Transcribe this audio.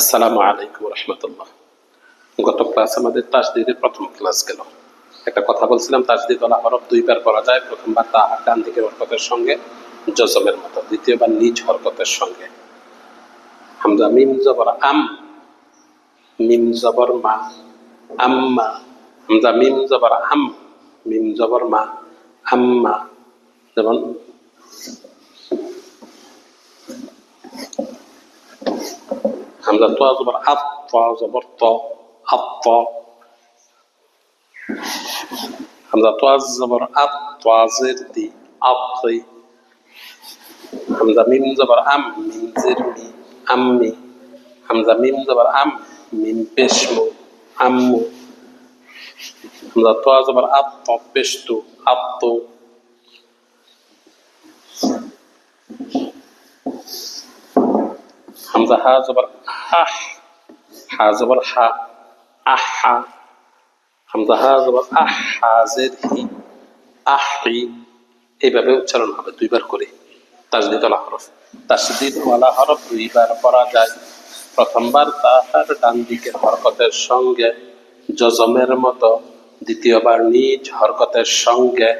আসসালামু আলাইকুম রহমতুল্লাহ। গত ক্লাস আমাদের তাসদীদের প্রথম ক্লাস গেল। একটা কথা বলছিলাম, তাসদীদ ওয়ালা হরফ দুইবার পড়া যায়। প্রথমবার ডান দিকের হরকতের সঙ্গে জজমের মতো, দ্বিতীয়বার নিজ হরকতের সঙ্গে। হামজা মিম জবর আম, মিম জবর মা, আম্মা। হামজা মিম জবর আম, মিম জবর মা, আম্মা। যেমন হামজা তোয়া জবর আত, তোয়া জবর ত, আত। হামজা তোয়া জবর আত, তোয়া জের দি, আতি। হামজা মিম জবর আম, মিম জের মি, আম্মি। হামজা মিম জবর আম, মিম পেশ মু, আম্মু। হামজা তোয়া জবর আত, ত পেশ তু, আত্তু। হামজা হা জবর আহ, হা জবর হা, আহা। হামজা হা জবর আহ, হা জের হি, আহি। এইভাবে উচ্চারণ হবে দুইবার করে তাসদীদ ওয়ালা হরফ। তাসদীদ ওয়ালা হরফ দুইবার পড়া যায়। প্রথমবার তাহার ডান দিকের হরকতের সঙ্গে জজমের মতো, দ্বিতীয়বার নিজ হরকতের সঙ্গে